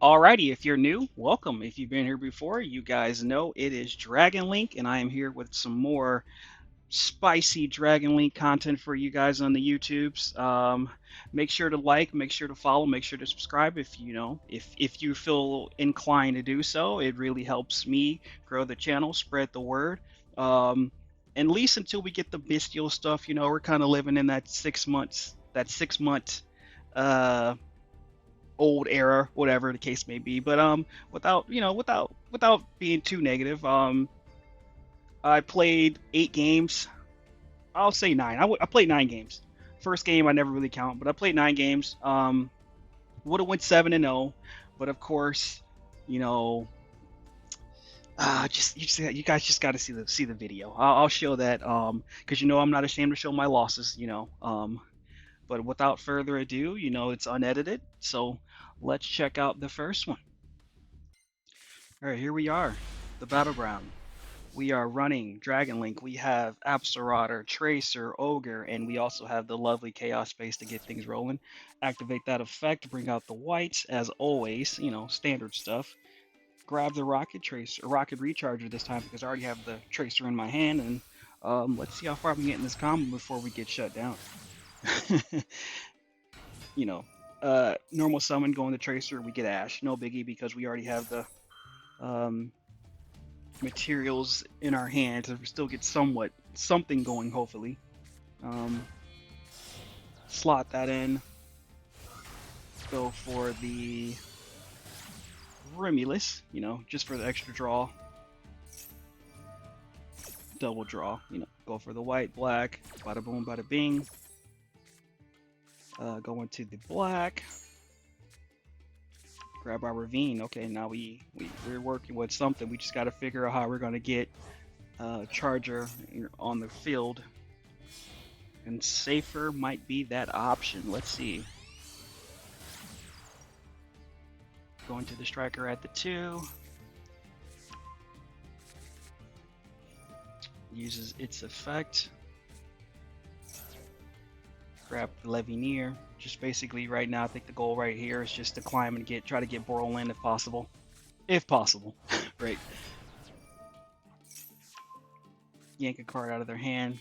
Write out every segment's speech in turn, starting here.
Alrighty, if you're new, welcome. If you've been here before, you guys know it is Dragon Link, and I am here with some more spicy Dragon Link content for you guys on the YouTubes. Make sure to like, make sure to follow, make sure to subscribe if you feel inclined to do so. It really helps me grow the channel, spread the word. Um, at least until we get the bestial stuff, we're kind of living in that 6 month uh old era, whatever the case may be. But without being too negative, I played 8 games. I'll say nine. I played 9 games. First game I never really count, but I played 9 games. Would have went 7-0, but of course, you know, you guys just got to see the video. I'll show that because I'm not ashamed to show my losses. But without further ado, it's unedited. So let's check out the first one. All right, here we are, the battleground. We are running Dragon Link. We have Absolotter, Tracer, Ogre, and we also have the lovely Chaos Space to get things rolling. Activate that effect, bring out the whites, as always, standard stuff. Grab the Rocket Tracer, Rocket Recharger this time because I already have the Tracer in my hand, and let's see how far we can get in this combo before we get shut down. you know, Normal summon going to Tracer, we get Ash. No biggie because we already have the um, materials in our hands to still get something going, hopefully. Um, Slot that in. Go for the Remulus, just for the extra draw. Double draw, go for the white, black, bada boom, bada bing. Go into the black. Grab our ravine. Okay, now we're working with something. We just got to figure out how we're going to get Charger on the field. And safer might be that option. Let's see. Going to the striker at the 2. Uses its effect. Grab the Levineer. Just basically right now, I think the goal right here is just to climb and try to get Borrelend if possible. If possible, right? Yank a card out of their hand.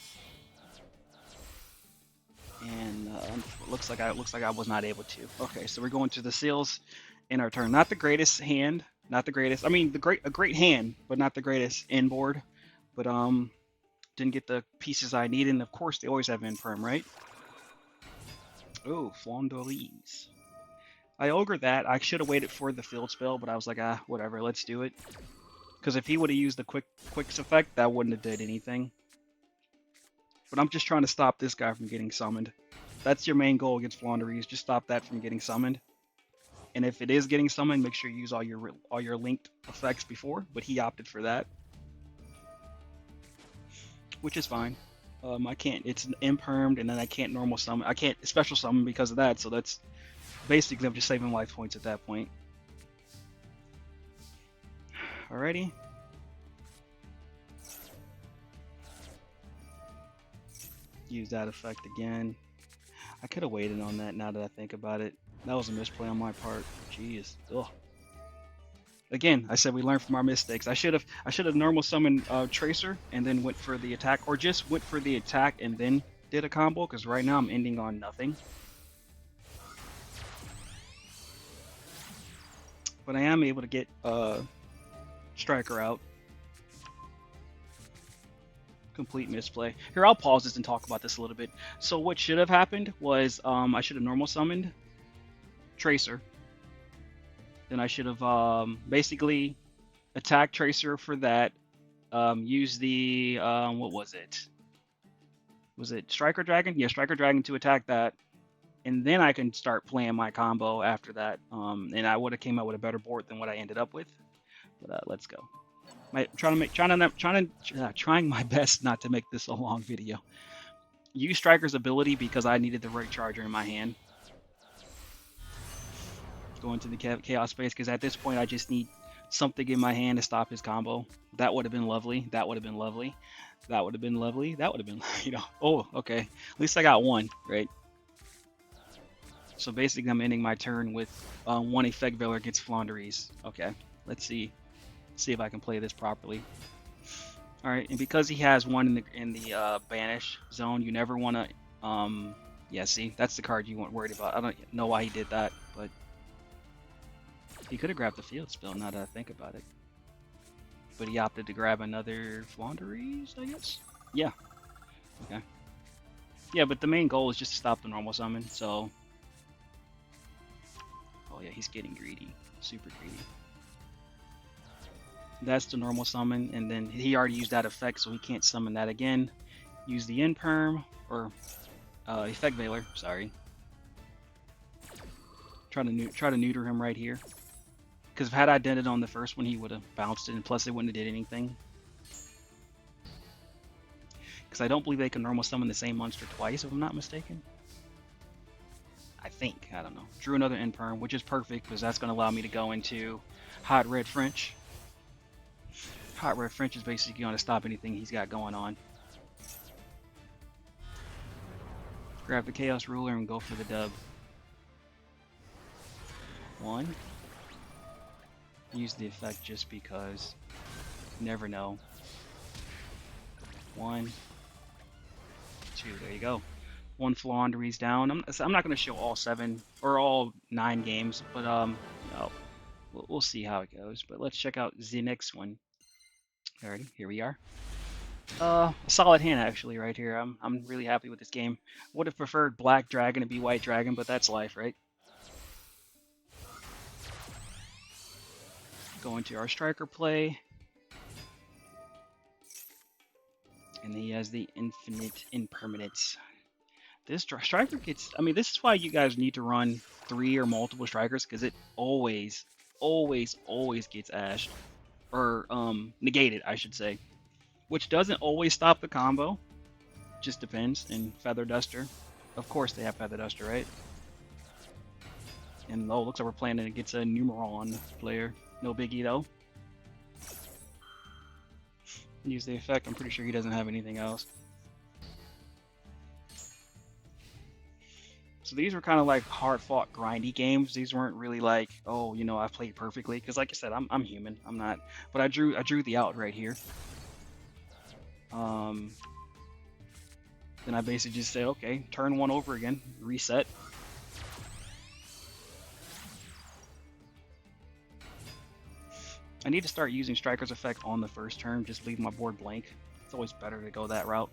And looks like I was not able to. Okay, so we're going to the seals in our turn. Not the greatest hand, not the greatest. I mean, a great hand, but not the greatest inboard. But didn't get the pieces I needed. And of course, they always have imperm, right? Oh, Floowandereeze. I ogre that. I should have waited for the field spell, but I was like, whatever, let's do it. Because if he would have used the quicks effect, that wouldn't have did anything. But I'm just trying to stop this guy from getting summoned. That's your main goal against Floowandereeze. Just stop that from getting summoned. And if it is getting summoned, make sure you use all your linked effects before. But he opted for that, which is fine. I can't. It's impermed, and then I can't normal summon. I can't special summon because of that. So that's basically I'm just saving life points at that point. Alrighty. Use that effect again. I could have waited on that now that I think about it. That was a misplay on my part. Jeez. Ugh. Again, I said we learn from our mistakes. I should have normal summoned Tracer and then went for the attack, or just went for the attack and then did a combo, because right now I'm ending on nothing. But I am able to get Striker out. Complete misplay. Here, I'll pause this and talk about this a little bit. So what should have happened was I should have normal summoned Tracer. Then I should have basically attacked Tracer for that. Use the what was it? Was it Striker Dragon? Yeah, Striker Dragon to attack that, and then I can start playing my combo after that. And I would have came out with a better board than what I ended up with. But let's go. Trying my best not to make this a long video. Use Striker's ability because I needed the right Charger in my hand. Go into the Chaos Space because at this point I just need something in my hand to stop his combo. That would have been lovely. That would have been lovely. That would have been lovely. That would have been, Oh, okay. At least I got one, right? So basically, I'm ending my turn with one effect veiler against Floowandereeze. Okay, let's see if I can play this properly. All right, and because he has one in the banish zone, you never want to. Yeah, see, that's the card you weren't worried about. I don't know why he did that, but he could have grabbed the field spell. Now that I think about it, but he opted to grab another Floowandereeze, I guess. Yeah. Okay. Yeah, but the main goal is just to stop the normal summon. So, oh yeah, he's getting greedy, super greedy. That's the normal summon, and then he already used that effect, so he can't summon that again. Use the imperm or effect veiler. Sorry. Try to neuter him right here. Because if had I done it on the first one, he would have bounced it, and plus it wouldn't have did anything. Because I don't believe they can normal summon the same monster twice, if I'm not mistaken. I think. I don't know. Drew another imperm, which is perfect, because that's going to allow me to go into Hot Red French. Hot Red French is basically going to stop anything he's got going on. Grab the Chaos Ruler and go for the dub. 1. Use the effect just because. You never know. 1, 2. There you go. 1 Floowandereeze down. I'm not going to show all 7 or all 9 games, but no, we'll see how it goes. But let's check out the next one. Alrighty, here we are. A solid hand actually right here. I'm really happy with this game. Would have preferred Black Dragon to be White Dragon, but that's life, right? Going to our striker play. And he has the infinite impermanence. This striker gets, I mean, this is why you guys need to run 3 or multiple strikers, because it always gets ashed. Or negated, I should say. Which doesn't always stop the combo. Just depends. And Feather Duster. Of course they have Feather Duster, right? And oh, looks like we're playing it against a Numeron player. No biggie though. Use the effect. I'm pretty sure he doesn't have anything else. So these were kind of like hard-fought, grindy games. These weren't really like, oh, you know, I played perfectly. Because like I said, I'm human. I'm not. But I drew the out right here. Then I basically just said, okay, turn 1 over again, reset. I need to start using Striker's Effect on the first turn, just leave my board blank. It's always better to go that route.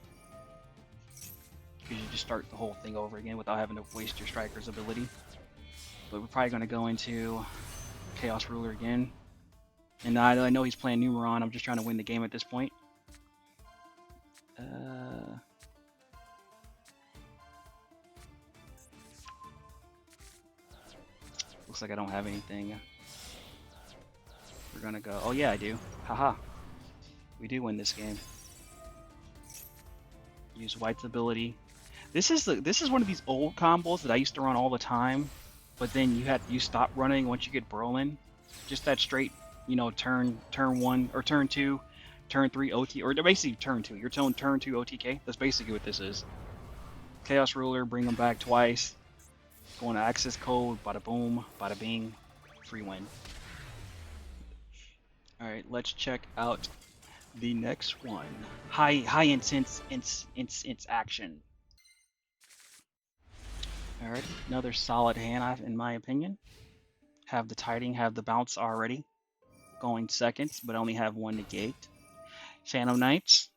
Because you just start the whole thing over again without having to waste your Striker's ability. But we're probably going to go into Chaos Ruler again. And I know he's playing Numeron, I'm just trying to win the game at this point. Looks like I don't have anything. We're gonna go. Oh yeah, I do. Haha. We do win this game. Use White's ability. This is one of these old combos that I used to run all the time, but then you stop running once you get Borrelend. Just that straight, you know, turn 1 or turn 2, turn 3 OT, or basically turn 2. You're turn 2 OTK. That's basically what this is. Chaos Ruler, bring them back twice. Going to access code, bada boom, bada bing, free win. All right, let's check out the next one. High intense action. All right, another solid hand in my opinion. Have the tiding, have the bounce already. Going seconds, but only have 1 negate. Phantom Knights.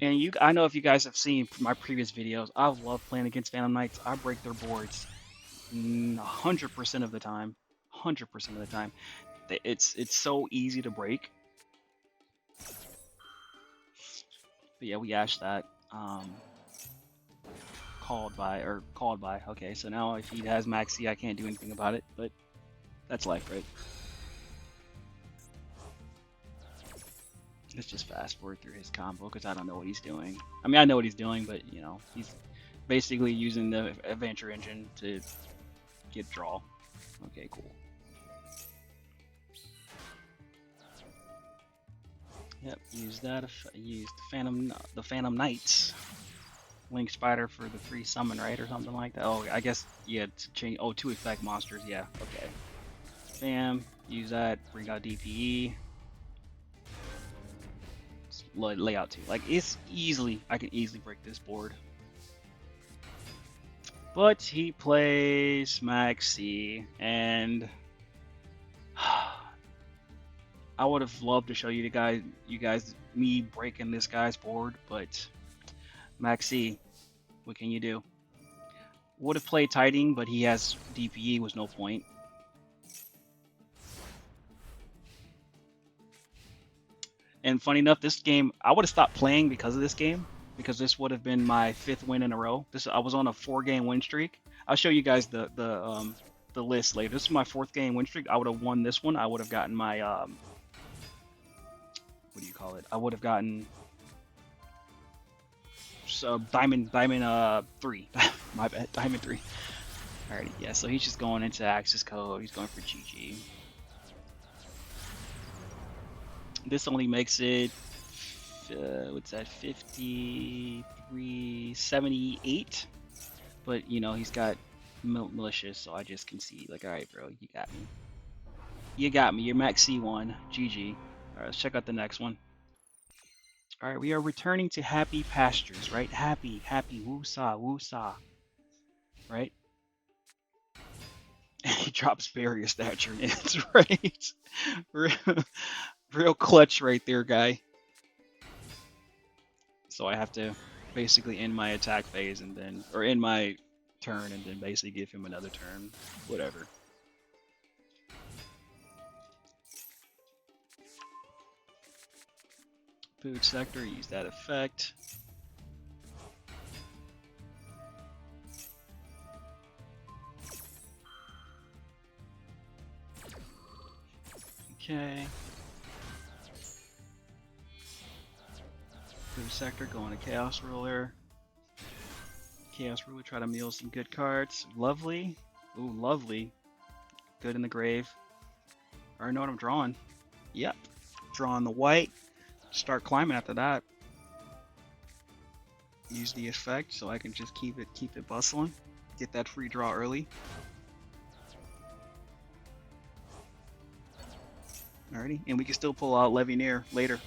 And I know if you guys have seen my previous videos, I love playing against Phantom Knights. I break their boards 100% of the time. 100% of the time. It's so easy to break. But yeah, we ashed that. Called by. Okay, so now if he has Maxi, I can't do anything about it. But that's life, right? Let's just fast forward through his combo because I don't know what he's doing. I mean, I know what he's doing, but you know, he's basically using the adventure engine to get draw. Okay, cool. Yep, use that. Use the Phantom Knights. Link Spider for the free summon, right, or something like that. Oh, I guess yeah. To change. Oh, to effect monsters. Yeah. Okay. Bam. Use that. Bring out DPE. Layout too. Like it's easily. I can easily break this board. But he plays Maxi, and I would have loved to show you guys, me breaking this guy's board, but Maxi, what can you do? Would have played Tiding, but he has DPE, was no point. And funny enough, this game, I would have stopped playing because of this game, because this would have been my 5th win in a row. I was on a 4-game win streak. I'll show you guys the list later. This is my 4th game win streak. I would have won this one. I would have gotten my what do you call it? I would have gotten diamond 3. My bad, diamond 3. Alrighty, yeah. So he's just going into access code. He's going for GG. This only makes it what's that? 5378. But you know he's got malicious, so I just concede. Like, all right, bro, you got me. You got me. You're max C1. GG. All right, let's check out the next one. All right, we are returning to happy pastures, right? Happy, woo-saw, woo-saw, right? And he drops barrier stature in it, right? Real clutch right there, guy. So I have to basically end my attack phase and then, or end my turn and then basically give him another turn, whatever. Food sector, use that effect. Okay. Food sector, going to Chaos Ruler. Chaos Ruler, try to mill some good cards. Lovely. Ooh, lovely. Good in the grave. I already know what I'm drawing. Yep. Drawing the white. Start climbing after that. Use the effect so I can just keep it bustling. Get that free draw early. Alrighty, and we can still pull out Levineer later.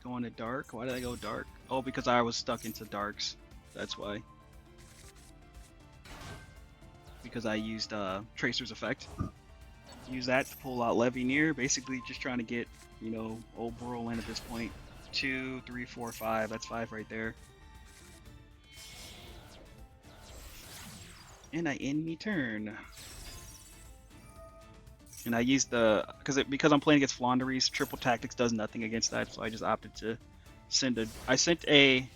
Going to dark. Why did I go dark? Oh, because I was stuck into darks. That's why. Because I used Tracer's effect. Use that to pull out Levineer. Basically, just trying to get, you know, old Borrelend at this point. 2, 3, 4, 5. That's 5 right there. And I end me turn. And I used the because I'm playing against Floowandereeze, triple tactics does nothing against that, so I just opted to send a. I sent a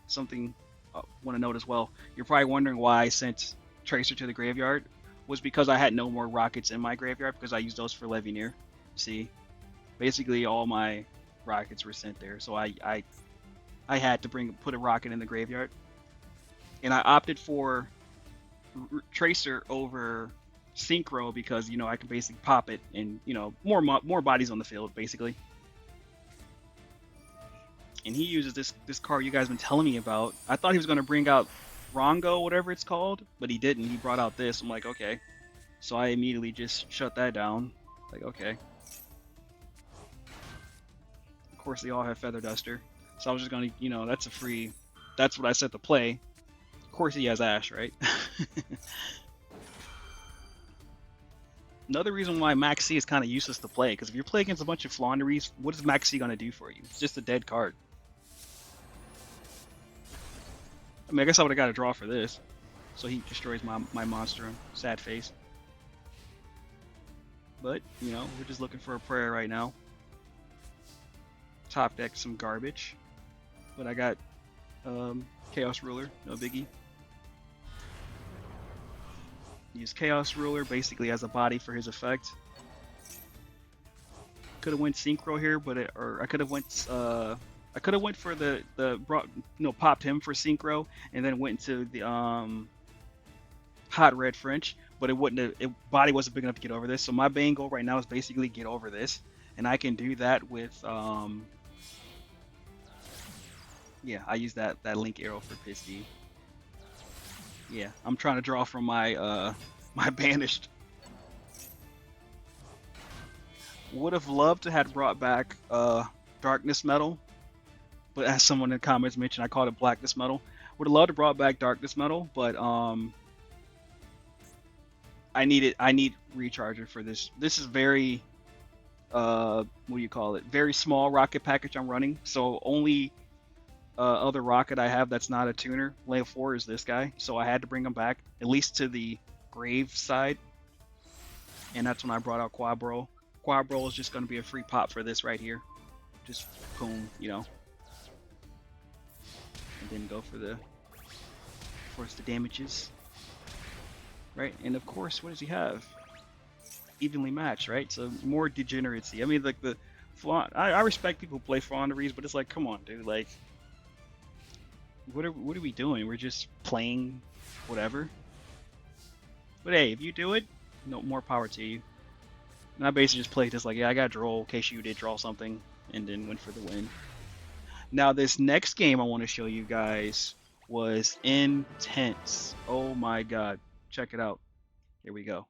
something. Want to note as well. You're probably wondering why I sent Tracer to the graveyard. Was because I had no more rockets in my graveyard because I used those for Levineer. See, basically all my rockets were sent there, so I had to put a rocket in the graveyard, and I opted for Tracer over Synchro because, you know, I can basically pop it and, you know, more bodies on the field basically. And he uses this card you guys been telling me about. I thought he was going to bring out Rongo, whatever it's called, but he didn't. He brought out this. I'm like, okay. So I immediately just shut that down. Like, okay. Of course, they all have Feather Duster. So I was just going to, you know, that's a free. That's what I set to play. Of course, he has Ash, right? Another reason why Maxx C is kind of useless to play, because if you're playing against a bunch of Floowandereeze, what is Maxx C going to do for you? It's just a dead card. I mean, I guess I would have got a draw for this. So he destroys my monster. Sad face. But, you know, we're just looking for a prayer right now. Top deck some garbage. But I got Chaos Ruler, no biggie. Use Chaos Ruler basically as a body for his effect. Could have went Synchro here, but I could have went for popped him for Synchro and then went into the Hot Red French, but it wouldn't have, body wasn't big enough to get over this. So my main goal right now is basically get over this, and I can do that with Yeah, I use that link arrow for Pisty. Yeah, I'm trying to draw from my my banished. Would have loved to have brought back Darkness Metal, but as someone in the comments mentioned, I called it Blackness Metal. Would have loved to brought back Darkness Metal, but I need recharger for this. This is very what do you call it? Very small rocket package I'm running. So only other rocket I have that's not a tuner, Lane 4, is this guy. So I had to bring him back, at least to the grave side. And that's when I brought out Quabro. Quabro is just going to be a free pop for this right here. Just boom, you know. And then go for the force the damages. Right? And of course, what does he have? Evenly matched, right? So more degeneracy. I mean, like the I respect people who play Floowandereeze, but it's like, come on, dude. Like, what are we doing? We're just playing whatever. But hey, if you do it, no more power to you. And I basically just played this like, yeah, I got draw in case you did draw something, and then went for the win. Now this next game I want to show you guys was intense. Oh my god, check it out. Here we go.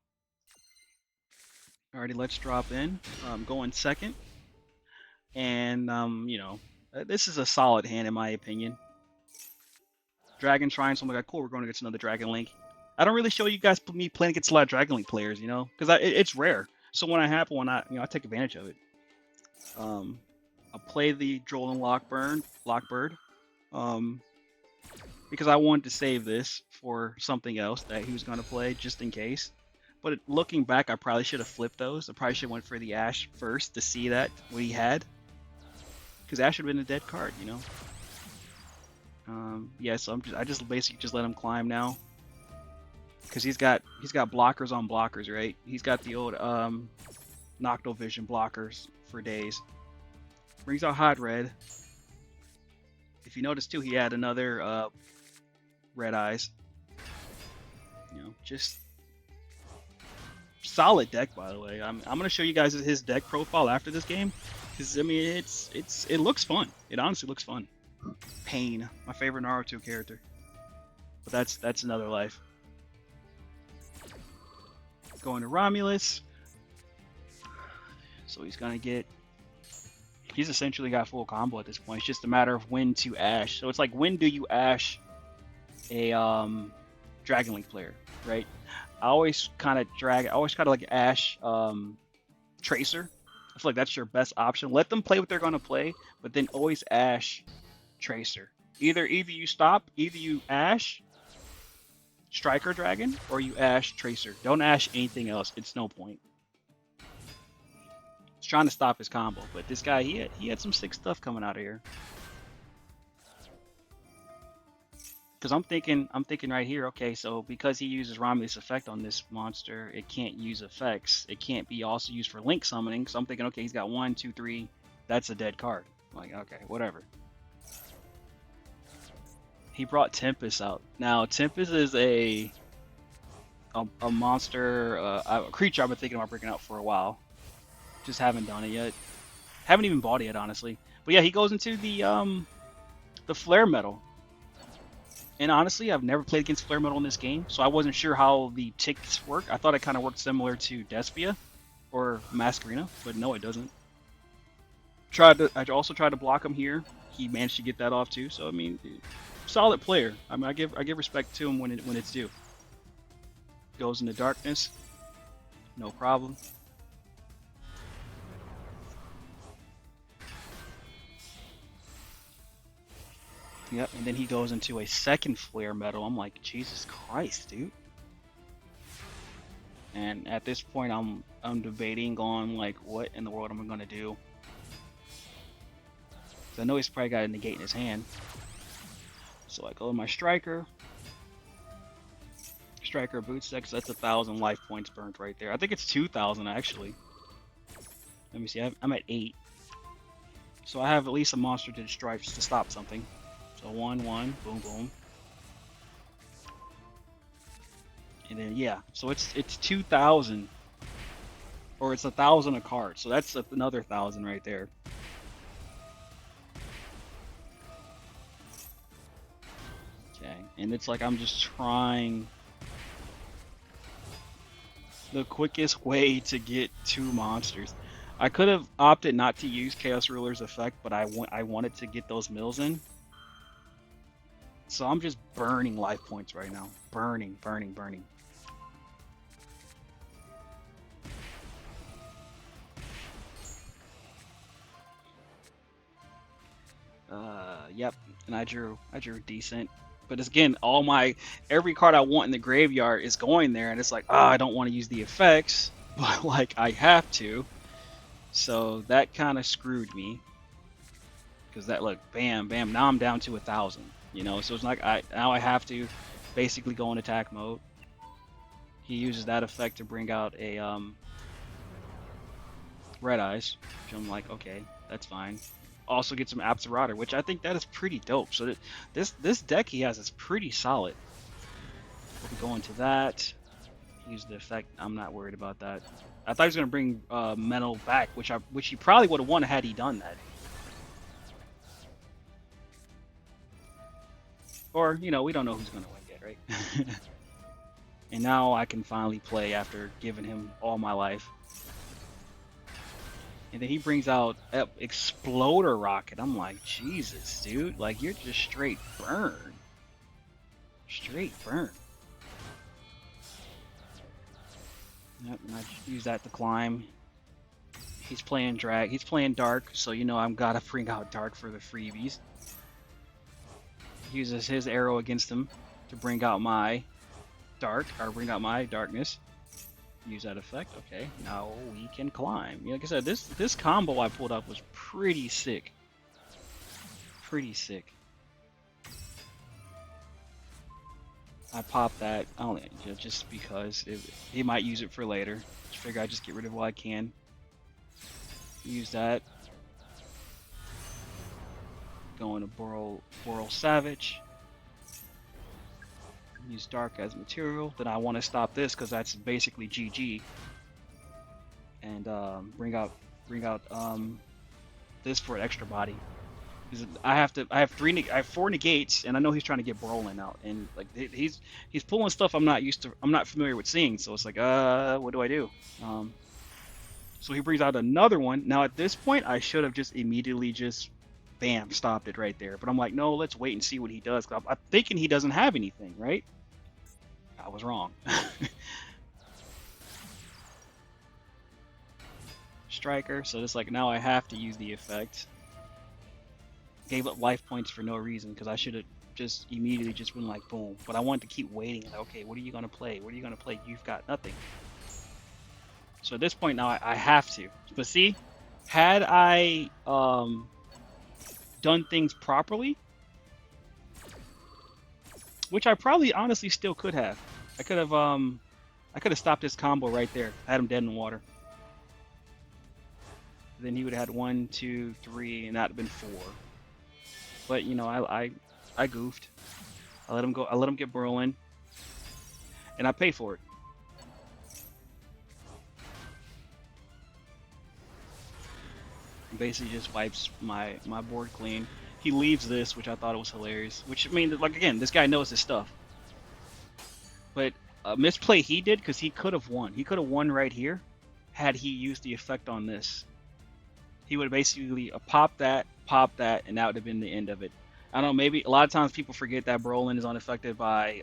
Alrighty, let's drop in. Going second, and you know, this is a solid hand in my opinion. Dragon Shrine, so I'm like, cool, we're going against another Dragon Link. I don't really show you guys me playing against a lot of Dragon Link players, you know, because it's rare. So when I happen, I take advantage of it. I'll play the Droll and Lockbird, because I wanted to save this for something else that he was going to play just in case. But looking back, I probably should have flipped those. I probably should have went for the Ash first to see that what he had, because Ash would have been a dead card, you know. Yeah, so I just basically just let him climb now, because he's got blockers on blockers, right? He's got the old Nocto Vision blockers for days. Brings out Hot Red. If you notice too, he had another Red Eyes. You know, just solid deck, by the way. I'm gonna show you guys his deck profile after this game, because I mean it looks fun. It honestly looks fun. Pain, my favorite Naruto character, but that's another life. Going to Romulus, so he's gonna get. He's essentially got full combo at this point. It's just a matter of when to Ash. So it's like, when do you Ash a Dragon Link player, right? I always kind of like Ash Tracer. I feel like that's your best option. Let them play what they're gonna play, but then always Ash Tracer. Either you stop, either you Ash Striker Dragon, or you Ash Tracer. Don't Ash anything else. It's no point. He's trying to stop his combo, but this guy, he had some sick stuff coming out of here. Because I'm thinking right here, okay, so because he uses Romulus effect on this monster, it can't use effects. It can't be also used for link summoning. So I'm thinking, okay, he's got 1, 2, 3. That's a dead card. I'm like, okay, whatever. He brought Tempest out. Now Tempest is a monster, a creature I've been thinking about bringing out for a while. Just haven't done it yet. Haven't even bought it yet, honestly. But yeah, he goes into the Flare Metal. And honestly, I've never played against Flare Metal in this game, so I wasn't sure how the ticks work. I thought it kind of worked similar to Despia or Masquerena, but no, it doesn't. I also tried to block him here. He managed to get that off too. So I mean, solid player. I mean, I give respect to him when it's due. Goes into darkness, no problem. Yep, and then he goes into a second Flare Metal. I'm like, Jesus Christ, dude. And at this point, I'm debating on like, what in the world am I gonna do? I know he's probably got a negate in his hand. So I go to my Striker. Striker boots deck, so that's 1,000 life points burnt right there. I think it's 2,000 actually. Let me see, I'm at 8. So I have at least a monster to stripes to stop something. So 1, 1, boom, boom. And then yeah, so it's 2,000, or it's 1,000 a card. So that's another 1,000 right there. And it's like I'm just trying the quickest way to get 2 monsters. I could have opted not to use Chaos Ruler's effect, but I wanted to get those mills in. So I'm just burning life points right now. Burning, burning, burning. Yep. And I drew decent. But it's, again, every card I want in the graveyard is going there, and it's like, I don't want to use the effects, but like I have to. So that kind of screwed me. Because that, look, bam, bam. Now I'm down to 1,000. You know, so it's like now I have to basically go in attack mode. He uses that effect to bring out a Red Eyes, which I'm like, okay, that's fine. Also get some Absarada, which I think that is pretty dope. So this deck he has is pretty solid. We'll go into that. Use the effect. I'm not worried about that. I thought he was gonna bring Metal back, which he probably would have won had he done that. Or, you know, we don't know who's gonna win yet, right? And now I can finally play after giving him all my life. And then he brings out Exploder Rocket. I'm like, Jesus, dude. Like, you're just straight burn. Straight burn. Yep, and I use that to climb. He's playing drag. He's playing dark, so you know I'm gotta bring out dark for the freebies. He uses his arrow against him to bring out my dark, or bring out my darkness. Use that effect. Okay, now we can climb. Like I said, this combo I pulled up was pretty sick. Pretty sick. I popped that just because he might use it for later. Just figure I just get rid of what I can. Use that. Going to Borrel Savage. Use dark as material. Then I want to stop this because that's basically GG. And bring out this for an extra body. I have 4 negates, and I know he's trying to get Borrelend out, and like he's pulling stuff I'm not familiar with seeing. So it's like, what do I do? So he brings out another one. Now at this point, I should have just immediately bam, stopped it right there. But I'm like, no, let's wait and see what he does. I'm thinking he doesn't have anything, right? I was wrong. Striker. So it's like now I have to use the effect. Gave up life points for no reason because I should have just immediately been like, boom. But I wanted to keep waiting. Like, okay, what are you gonna play? What are you gonna play? You've got nothing. So at this point now I have to. But see, had I done things properly, which I probably honestly still could have. I could have stopped this combo right there. I had him dead in the water. Then he would have had 1, 2, 3, and that'd have been 4. But you know, I goofed. I let him go. I let him get Borrelend, and I paid for it. Basically, just wipes my board clean. He leaves this, which I thought it was hilarious. Which, I mean, like, again, this guy knows his stuff. But a misplay he did, because he could have won. He could have won right here had he used the effect on this. He would have basically popped that, and that would have been the end of it. I don't know, maybe a lot of times people forget that Borrelend is unaffected by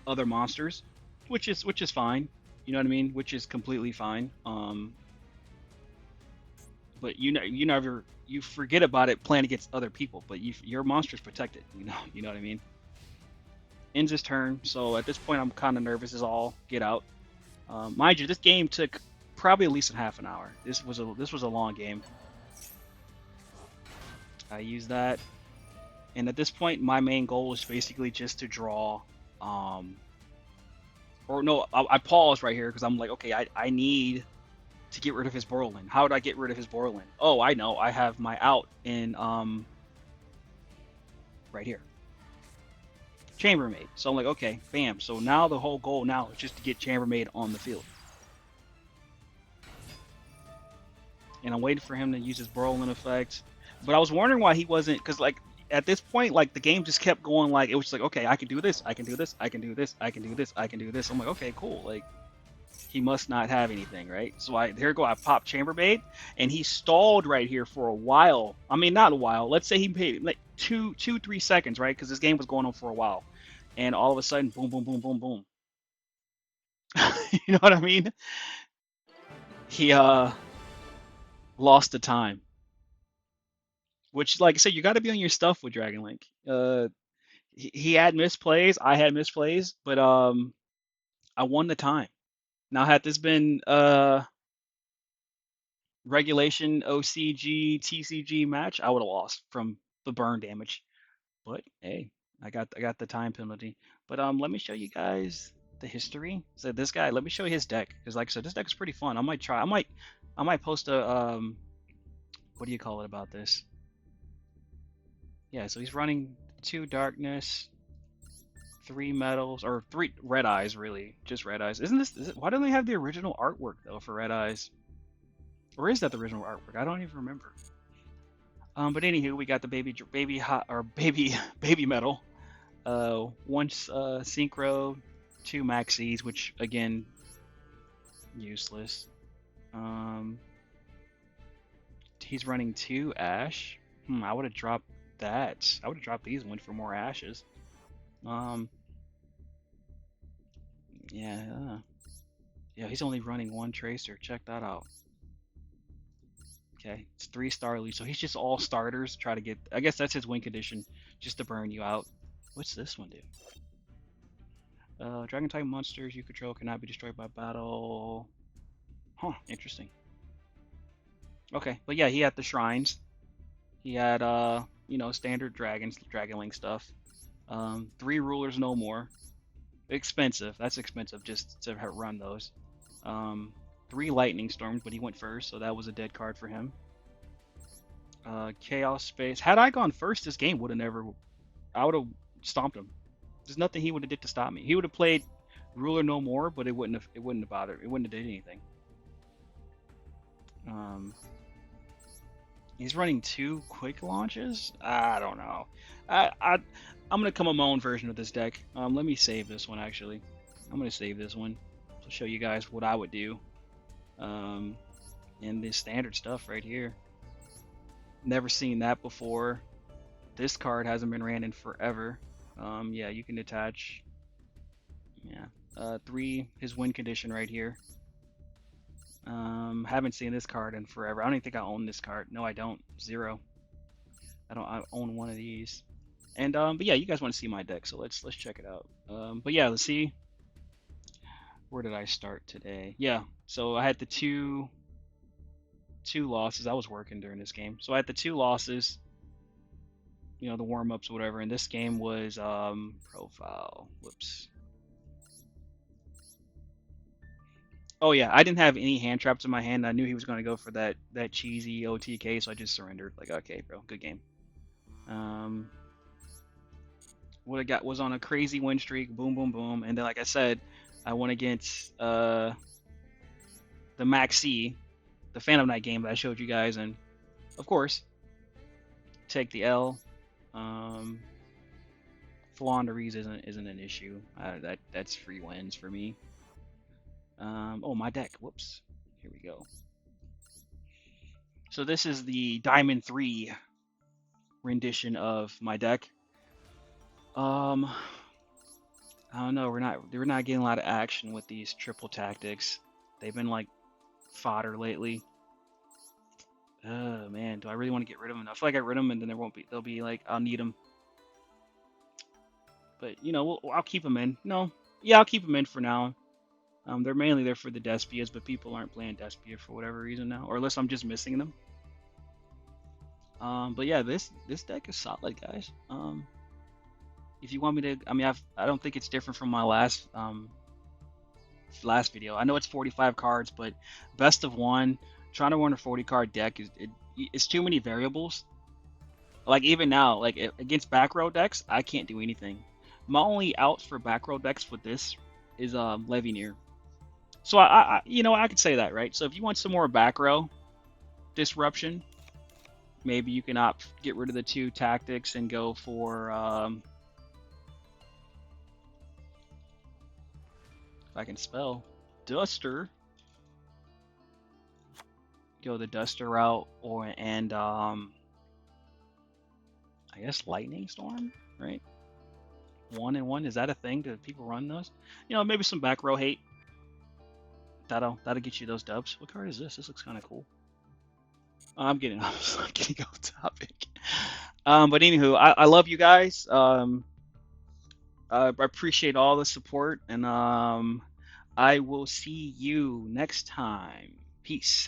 other monsters, which is fine. You know what I mean? Which is completely fine. But you forget about it playing against other people, but your monster's protected. You know what I mean. Ends his turn, so at this point I'm kind of nervous as all get out. Mind you, this game took probably at least a half an hour. This was a long game. I used that, and at this point my main goal is basically just to draw. Or no, I paused right here because I'm like, okay, I need to get rid of his Borrelend. How would I get rid of his Borrelend? Oh, I know. I have my out in right here. Chambermaid. So I'm like, okay, bam. So now the whole goal now is just to get Chambermaid on the field. And I'm waiting for him to use his Borrelend effect. But I was wondering why he wasn't, because like at this point, like the game just kept going. Like it was like, okay, I can do this, I can do this, I can do this, I can do this, I can do this. I'm like, okay, cool. Like he must not have anything, right? So here go. I popped Chambermaid, and he stalled right here for a while. I mean, not a while. Let's say he paid like 3 seconds, right? Because this game was going on for a while, and all of a sudden, boom, boom, boom, boom, boom. You know what I mean? He lost the time, which, like I said, you got to be on your stuff with Dragon Link. He had misplays, I had misplays, but I won the time. Now, had this been regulation OCG TCG match, I would have lost from the burn damage. But hey, I got the time penalty. But let me show you guys the history. So this guy, let me show you his deck, because like I said, this deck is pretty fun. I might try. I might post a what do you call it about this? Yeah, so he's running 2 darkness, 3 metals, or 3 red eyes, really, just red eyes. Isn't this? Why don't they have the original artwork though for red eyes? Or is that the original artwork? I don't even remember. But anywho, we got the baby hot or baby baby metal. One synchro, 2 maxis, which again useless. He's running 2 ash. I would have dropped that. I would have dropped these one for more ashes. Yeah. Yeah, he's only running 1 tracer. Check that out. Okay, it's 3 star lead, so he's just all starters. Try to get. I guess that's his win condition, just to burn you out. What's this one do? Dragon type monsters you control cannot be destroyed by battle. Huh, interesting. Okay, but yeah, he had the shrines. He had standard Dragon Link stuff. 3 rulers no more. Expensive. That's expensive just to run those. 3 lightning storms, but he went first, so that was a dead card for him. Chaos space. Had I gone first, this game would have never. I would have stomped him. There's nothing he would have did to stop me. He would have played ruler no more, but it wouldn't have. It wouldn't have bothered. It wouldn't have did anything. He's running 2 quick launches. I don't know. I'm gonna come up with my own version of this deck. Let me save this one actually. I'm gonna save this one to show you guys what I would do. And this standard stuff right here. Never seen that before. This card hasn't been ran in forever. Yeah, you can attach. Yeah, 3 his win condition right here. Haven't seen this card in forever. I don't even think I own this card. No, I don't. 0. I own 1 of these. And but yeah, you guys want to see my deck, so let's check it out. But yeah, let's see. Where did I start today? Yeah, so I had the two losses. I was working during this game, so I had the 2 losses. The warm-ups, whatever. And this game was profile. Whoops. Oh yeah, I didn't have any hand traps in my hand. I knew he was going to go for that cheesy OTK, so I just surrendered. Like, okay, bro, good game. What I got was on a crazy win streak. Boom, boom, boom. And then, like I said, I went against the Maxi, the Phantom Knight game that I showed you guys, and of course, take the L. Floowandereeze isn't an issue. That's free wins for me. Oh, my deck. Whoops. Here we go. So this is the Diamond 3 rendition of my deck. I don't know. We're not getting a lot of action with these triple tactics. They've been like fodder lately. Oh man, do I really want to get rid of them? I feel like I get rid of them, and then they'll be like, I'll need them. But I'll keep them in. No, yeah, I'll keep them in for now. They're mainly there for the Despias, but people aren't playing Despia for whatever reason now, or unless I'm just missing them. But yeah, this deck is solid, guys. If you want me to, I don't think it's different from my last video. I know it's 45 cards, but best of 1, trying to run a 40 card deck it's too many variables. Like even now, like against back row decks, I can't do anything. My only outs for back row decks with this is Levineer. So I could say that, right? So if you want some more back row disruption, Maybe you can get rid of the 2 tactics and go for if I can spell Duster. Go the Duster route, or and I guess Lightning Storm, right? 1 and 1, is that a thing? Do people run those? Maybe some back row hate. That'll get you those dubs. What card is this? This looks kind of cool. I'm getting I'm getting off topic. But anywho, I love you guys. I appreciate all the support, and I will see you next time. Peace.